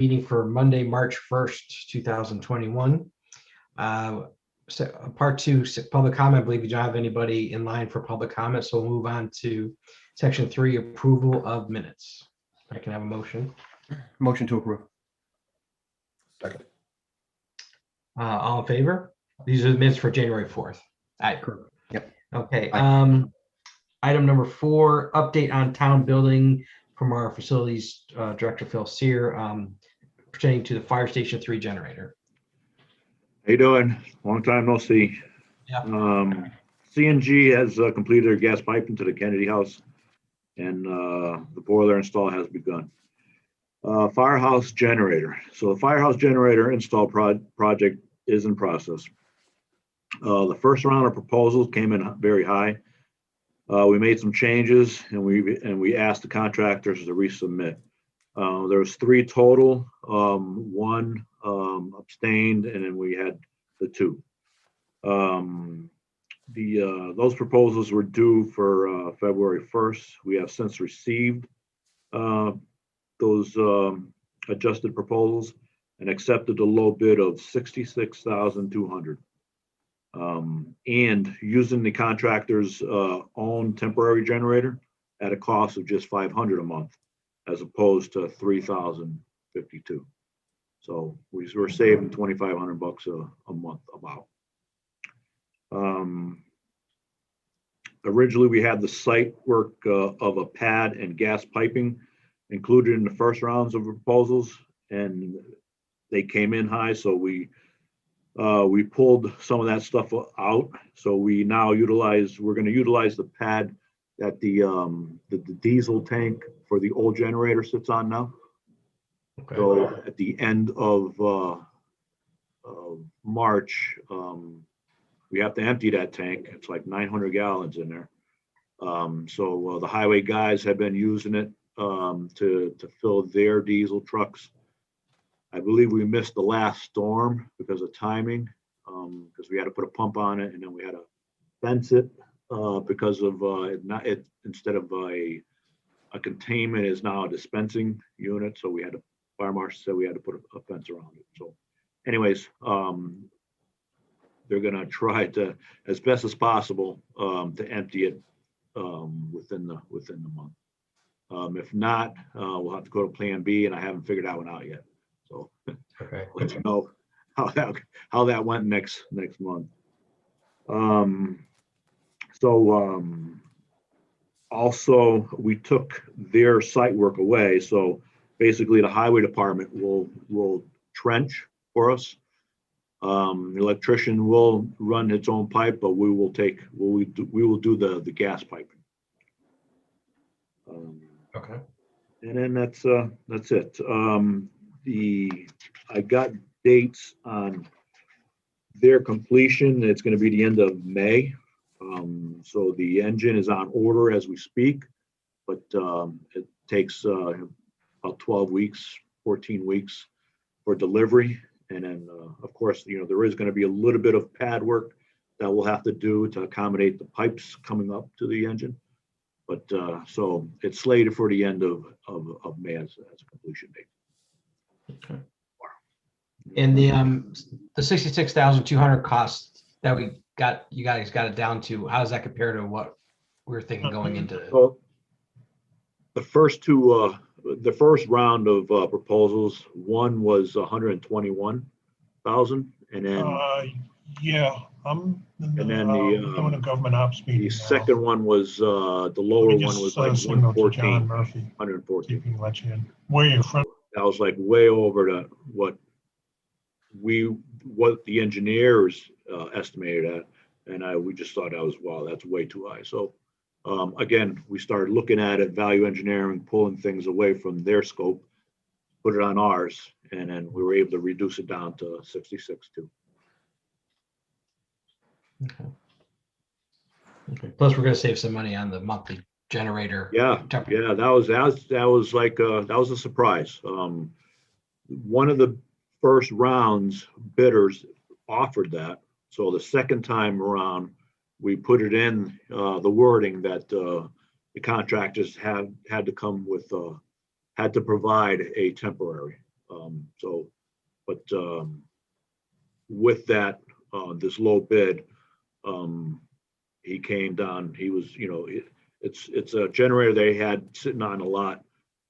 meeting for Monday, March 1st, 2021. So part two, public comment. I believe we don't have anybody in line for public comment, so we'll move on to section 3, approval of minutes. I can have a motion. Motion to approve. Second. All in favor? These are the minutes for January 4th. Aye. Yep. Okay. Aye. Item number 4, update on town building from our facilities director, Phil Sear, pertaining to the fire station 3 generator. How you doing? Long time no see. Yeah. CNG has completed their gas piping to the Kennedy House, and the boiler install has begun. Firehouse generator. So the firehouse generator install project is in process. The first round of proposals came in very high. We made some changes, and we asked the contractors to resubmit. There was 3 total. 1 abstained, and then we had the 2. Those proposals were due for February 1st. We have since received those adjusted proposals and accepted the low bid of $66,200. And using the contractor's own temporary generator at a cost of just $500 a month, as opposed to $3,052. So we're saving $2,500 a month about. Originally, we had the site work of a pad and gas piping included in the first rounds of proposals, and they came in high, so we pulled some of that stuff out. So we're going to utilize the pad that the diesel tank for the old generator sits on now. Okay. So at the end of March, we have to empty that tank. It's like 900 gallons in there. So the highway guys have been using it to fill their diesel trucks. I believe we missed the last storm because of timing, because we had to put a pump on it, and then we had to fence it because of instead of a containment is now a dispensing unit. So we had to, fire marshal said we had to put a fence around it. So anyways, they're gonna try to, as best as possible, to empty it within the month. If not, we'll have to go to plan B, and I haven't figured that one out yet. So Okay. I'll let you know how that went next month. Also, we took their site work away. So basically, the highway department will trench for us. The electrician will run its own pipe, but we will do the gas piping. Okay. And then that's it. I got dates on their completion. It's going to be the end of May. So the engine is on order as we speak, but it takes about 12 weeks, 14 weeks for delivery. And then, of course, there is going to be a little bit of pad work that we'll have to do to accommodate the pipes coming up to the engine. But so it's slated for the end of May as a completion date. Okay. And the 66,200 costs that you guys got it down to, how does that compare to what we were thinking going into it? Well, the first round of proposals, one was 121,000, and then yeah, I'm and then doing a government ops meeting. the second one was the lower one was like 114. 114. You can let you in. Way in front. That was like way over what the engineers estimated at, and we just thought that was, wow, that's way too high. So again, we started looking at it, value engineering, pulling things away from their scope, put it on ours, and then we were able to reduce it down to 66.2. Okay. Plus, we're going to save some money on the monthly generator. Yeah, that was like that was a surprise. One of the first rounds bidders offered that, so the second time around we put it in the wording that the contractors had to come with had to provide a temporary With that, this low bid, he came down, he was, it's a generator they had sitting on a lot.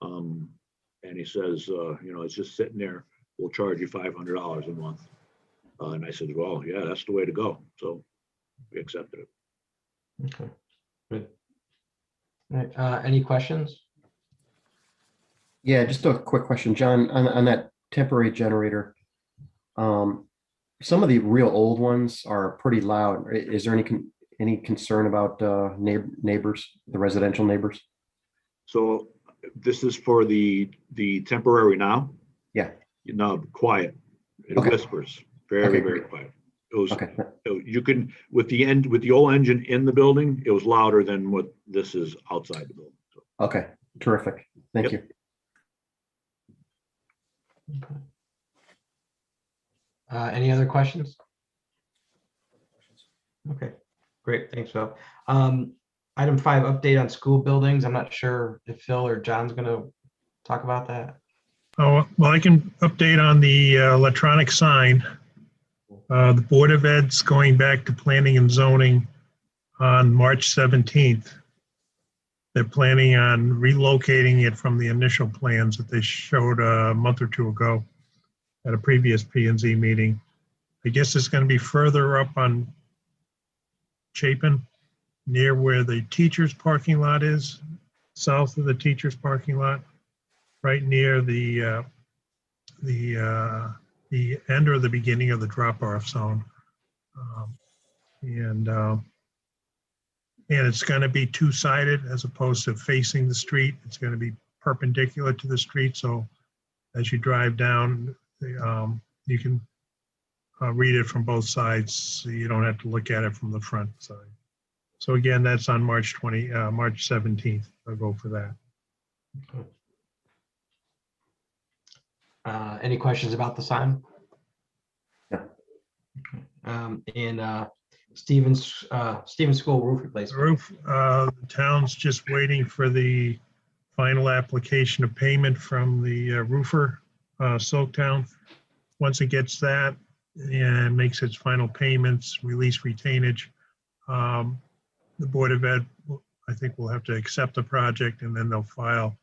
And he says, it's just sitting there, we'll charge you $500 a month. And I said, well, yeah, that's the way to go. So we accepted it. Okay, good. All right, any questions? Yeah, just a quick question, John, on that temporary generator. Some of the real old ones are pretty loud. Is there any concern about neighbors, the residential neighbors? So this is for the temporary now? Yeah. Quiet. It Okay. whispers, very, Okay, very great. quiet. It was, Okay, you can, with the old engine in the building, it was louder than what this is outside the building. So, okay, terrific. Thank Yep. you. Okay. Any other questions? Okay, great, thanks, Phil. Item 5, update on school buildings. I'm not sure if Phil or John's gonna talk about that. Oh, well, I can update on the electronic sign. The Board of Ed's going back to planning and zoning on March 17th. They're planning on relocating it from the initial plans that they showed a month or two ago at a previous P&Z meeting. I guess it's going to be further up on Chapin, near where the teacher's parking lot is, south of the teacher's parking lot, right near the end or the beginning of the drop-off zone. And it's going to be two-sided as opposed to facing the street. It's going to be perpendicular to the street. So as you drive down, you can read it from both sides. So you don't have to look at it from the front side. So again, that's on March 17th. I'll go for that. Any questions about the sign? No. And Stevens School roof The replacement. roof, the town's just waiting for the final application of payment from the roofer, Silktown. Once it gets that and makes its final payments, release retainage, the Board of Ed, I think, will have to accept the project, and then they'll file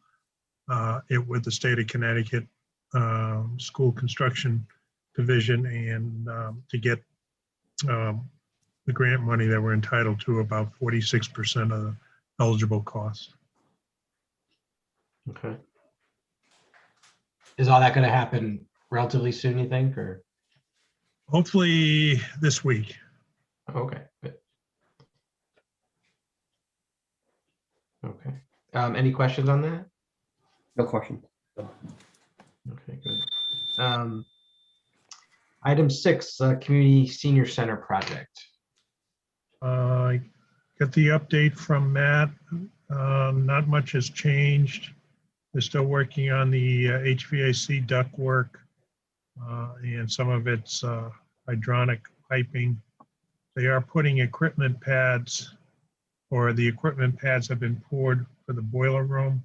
it with the state of Connecticut School Construction Division, and to get the grant money that we're entitled to, about 46% of the eligible costs. Okay. Is all that going to happen relatively soon, you think, or? Hopefully this week. Okay, good. Okay. Any questions on that? No question. Okay, good. Item 6, Community Senior Center project. I got the update from Matt. Not much has changed. They're still working on the HVAC ductwork, and some of it's hydronic piping. They are putting equipment pads, or the equipment pads have been poured for the boiler room,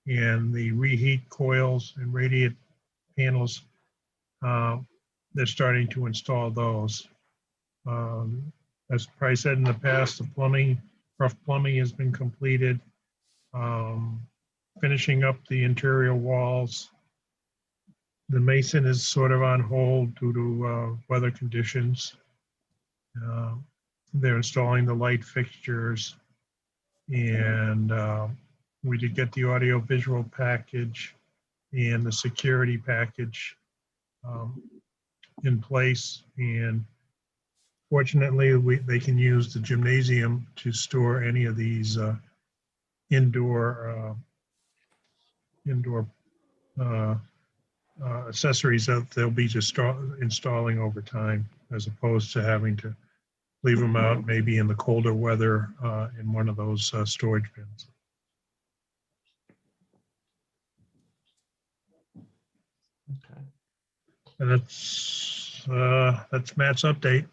and the reheat coils and radiant panels, they're starting to install those. As I said in the past, the rough plumbing has been completed. Finishing up the interior walls. The mason is sort of on hold due to weather conditions. They're installing the light fixtures, and we did get the audio visual package and the security package in place, and fortunately they can use the gymnasium to store any of these indoor accessories that they'll be just installing over time, as opposed to having to leave them out maybe in the colder weather in one of those storage bins. Okay. And that's Matt's update.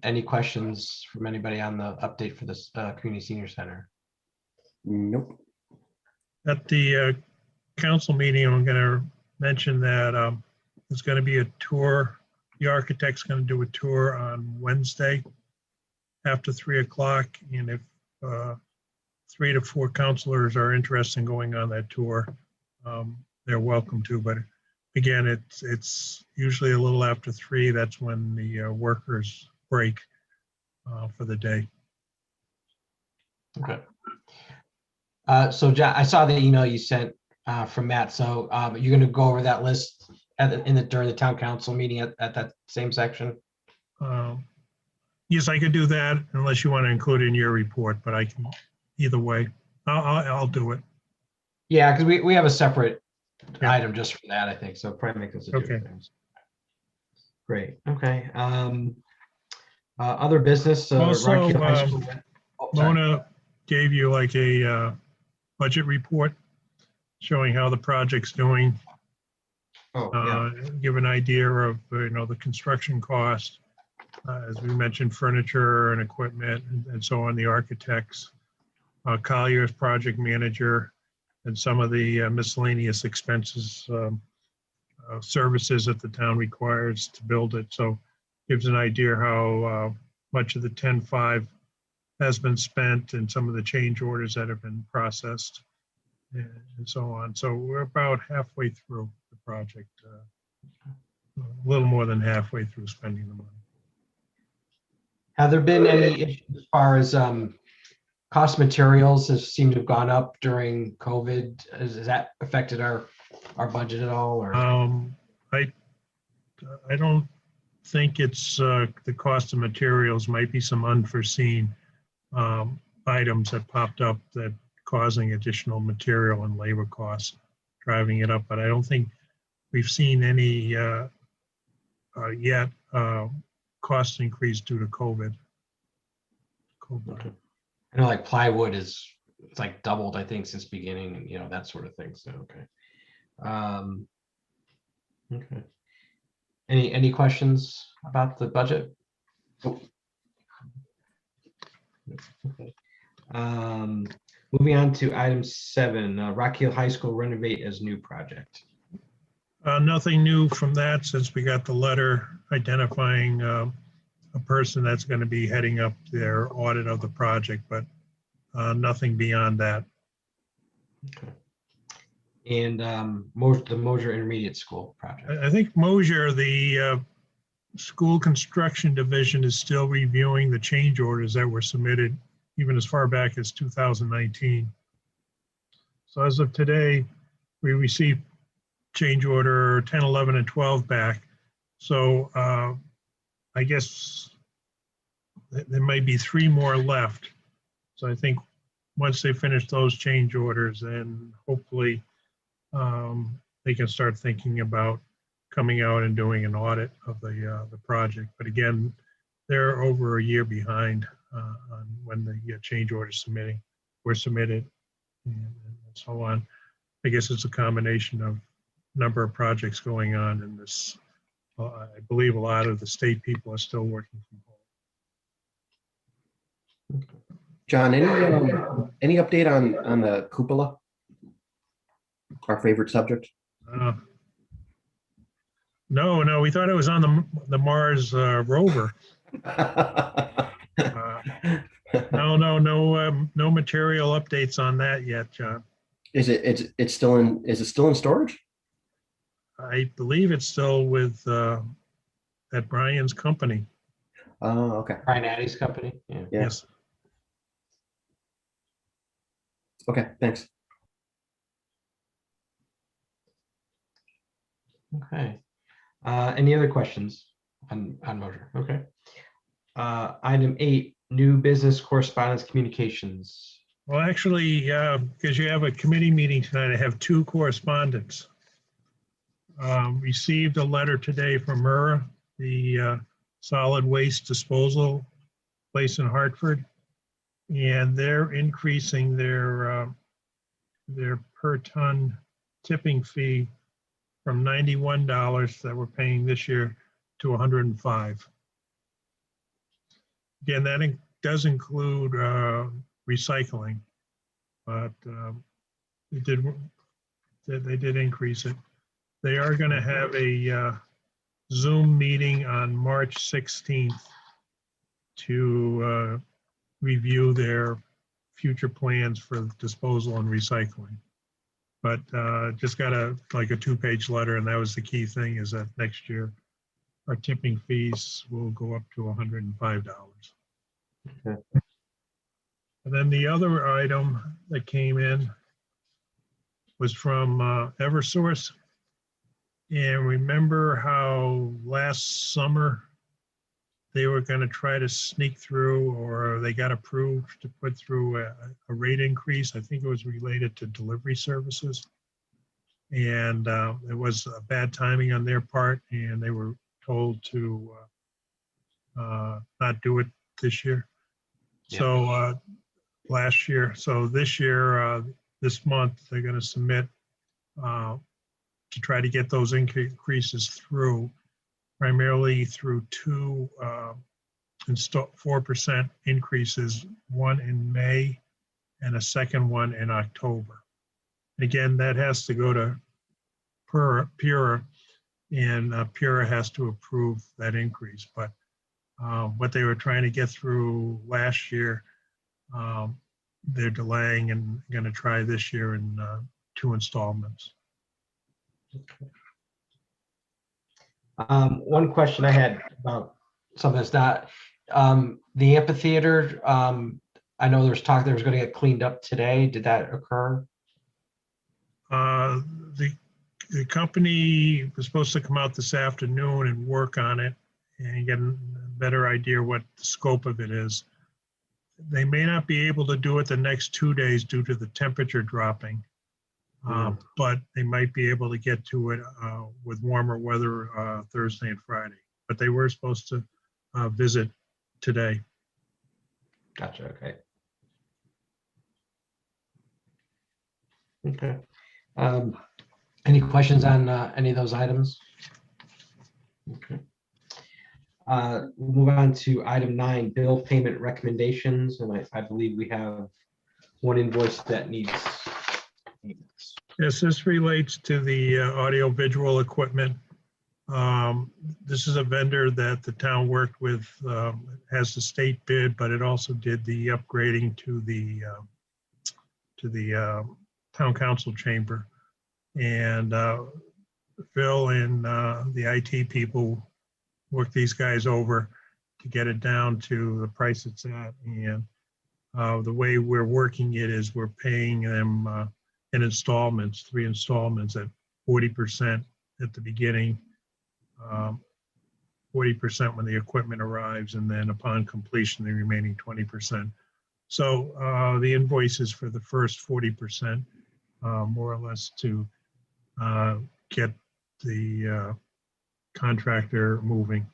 Any questions from anybody on the update for this Community Senior Center? Nope. At the council meeting, I'm going to mention that there's going to be a tour. The architect's going to do a tour on Wednesday after 3 o'clock. And if 3 to 4 counselors are interested in going on that tour, they're welcome to. But again, it's usually a little after 3. That's when the workers break for the day. Okay. So John, I saw the email you sent from Matt. So you're going to go over that list during the town council meeting at that same section? Yes, I could do that unless you want to include it in your report, but I can, either way, I'll do it. Yeah, because we have a separate Yeah. item just for that, I think. So probably make those a different Okay. things. Great. Okay. Other business. Also, Rocky Hill High School. Oh, sorry. Mona gave you like a budget report showing how the project's doing. Oh, yeah. Give an idea of, the construction cost. As we mentioned, furniture and equipment and so on, the architects, Collier's project manager, and some of the miscellaneous expenses, services that the town requires to build it. So gives an idea how much of the 10.5 has been spent and some of the change orders that have been processed and so on. So we're about halfway through the project, a little more than halfway through spending the money. Have there been any issues as far as cost materials has seemed to have gone up during COVID? Has that affected our budget at all? Or I don't think it's the cost of materials. Might be some unforeseen items that popped up that causing additional material and labor costs driving it up, but I don't think we've seen any yet cost increase due to COVID. Okay. I know like plywood it's like doubled, I think, since beginning, and that sort of thing. So okay. Okay. Any questions about the budget? Okay. Moving on to item 7, Rocky Hill High School renovate as new project. Nothing new from that since we got the letter identifying a person that's going to be heading up their audit of the project, but nothing beyond that. Okay. And the Mosier Intermediate School project. I think Mosier, the school construction division, is still reviewing the change orders that were submitted even as far back as 2019. So as of today, we received change order 10, 11, and 12 back. So I guess there might be 3 more left. So I think once they finish those change orders, then hopefully they can start thinking about coming out and doing an audit of the project. But again, they're over a year behind on when the change orders were submitted and so on. I guess it's a combination of number of projects going on, and this, I believe a lot of the state people are still working from home. John, any update on the cupola? Our favorite subject. No, we thought it was on the Mars rover. No material updates on that yet, John. Is it still in storage? I believe it's still with at Brian's company. Oh, okay. Brian Addy's company. Yeah. Yes. Okay, thanks. Okay. Any other questions on Mosier? Okay. Item 8, new business correspondence communications. Well, actually, because you have a committee meeting tonight, I have 2 correspondents. Received a letter today from MERA, the solid waste disposal place in Hartford, and they're increasing their per ton tipping fee from $91 that we're paying this year to $105. Again, that does include recycling, but They did increase it. They are going to have a Zoom meeting on March 16th to review their future plans for disposal and recycling. But just got a 2-page letter, and that was the key thing, is that next year our tipping fees will go up to $105. Okay. And then the other item that came in was from Eversource. And remember how last summer they were going to try to sneak through, or they got approved to put through a rate increase? I think it was related to delivery services. And it was a bad timing on their part, and they were told to not do it this year. Yeah. So last year, so this year, this month, they're going to submit to try to get those increases through, primarily through 4% increases, one in May and a second one in October. Again, that has to go to Pura, and Pura has to approve that increase. But what they were trying to get through last year, they're delaying and going to try this year in 2 installments. One question I had about something that's not, the amphitheater, I know there's talk that was going to get cleaned up today. Did that occur? The company was supposed to come out this afternoon and work on it and get a better idea what the scope of it is. They may not be able to do it the next 2 days due to the temperature dropping, but they might be able to get to it with warmer weather Thursday and Friday. But they were supposed to visit today. Gotcha. Okay. Okay. Any questions on any of those items? Okay. We'll move on to item 9, bill payment recommendations. And I believe we have one invoice that needs payments. Yes, this relates to the audio-visual equipment. This is a vendor that the town worked with, has the state bid, but it also did the upgrading to the town council chamber. And Phil and the IT people worked these guys over to get it down to the price it's at. And the way we're working it is we're paying them in installments, 3 installments at 40% at the beginning, 40% when the equipment arrives, and then upon completion, the remaining 20%. So the invoice is for the first 40%, more or less, to get the contractor moving.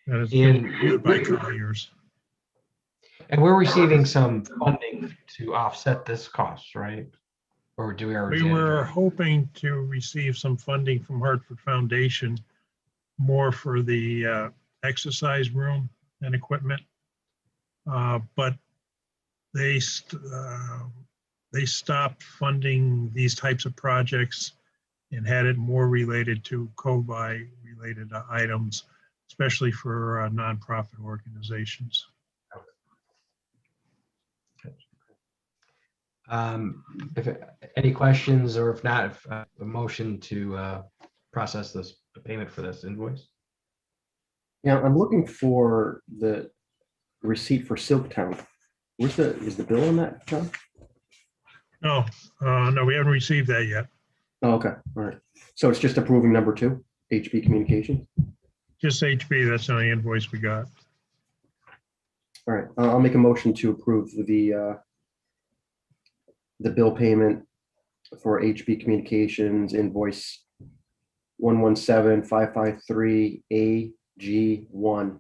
That is And- by Colliers. And we're receiving some funding to offset this cost, right? Or do we already? We were hoping to receive some funding from Hartford Foundation, more for the exercise room and equipment. But they stopped funding these types of projects and had it more related to COVID-related items, especially for nonprofit organizations. If any questions, or if not, a motion to process this payment for this invoice. Yeah, I'm looking for the receipt for Silktown. Is the bill on that, John? No, no, we haven't received that yet. Oh, okay, all right. So it's just approving number 2, HB Communications? Just HB, that's the only invoice we got. All right, I'll make a motion to approve the bill payment for HB Communications invoice 117553 AG1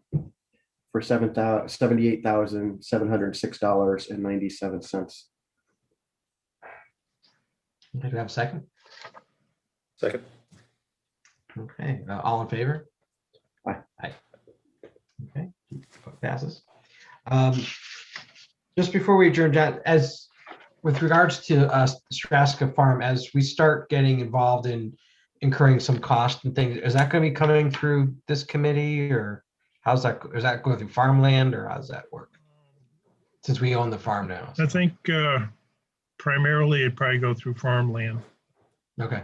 for $78,706.97. Do we have a second? Second. Okay, all in favor? Aye. Aye. Okay, passes. Just before we adjourn, John, as with regards to Straska Farm, as we start getting involved in incurring some cost and things, is that going to be coming through this committee, or is that going through farmland, or how does that work? Since we own the farm now. I think primarily it'd probably go through farmland Okay.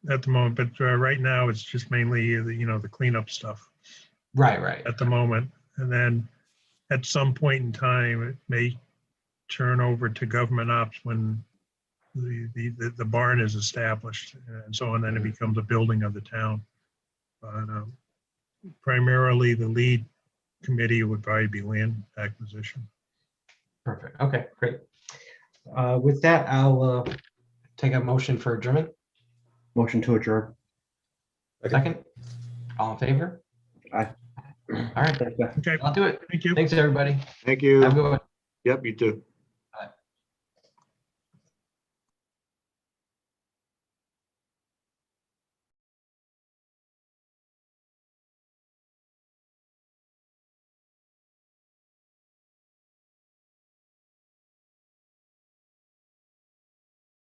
at the moment, but right now it's just mainly the cleanup stuff Right. at the moment. And then at some point in time, it may turn over to government ops when the barn is established and so on, then it becomes a building of the town. But primarily the lead committee would probably be land acquisition. Perfect. Okay, great. With that, I'll take a motion for adjournment. Motion to adjourn. Second. All in favor? Aye. All right, Okay, I'll do it. thank you. Thanks, everybody. Thank you. Have a good one. Yep, you too.